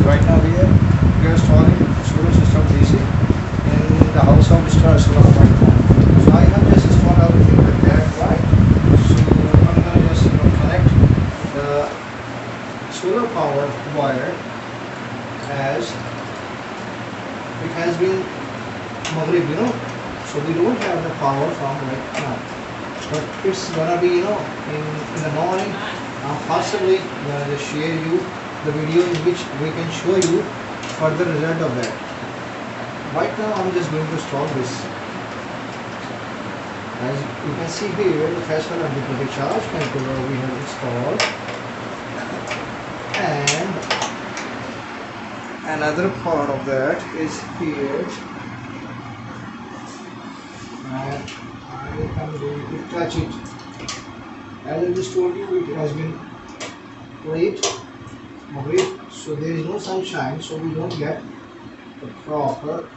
right now we are installing solar system DC in the house of Mr. Aslam right now. So I have just installed everything with that, right? So I'm gonna just connect the solar power wire as it has been Maghrib, so we don't have the power from right now, but it's gonna be in the morning. Possibly gonna just share you the video in which we can show you further result of that. Right now I'm just going to install this. As you can see here, the Faisal MPPT charge controller we have installed, and another part of that is here, and I am going to touch it. As I just told you, it has been late, so there is no sunshine, so we don't get the proper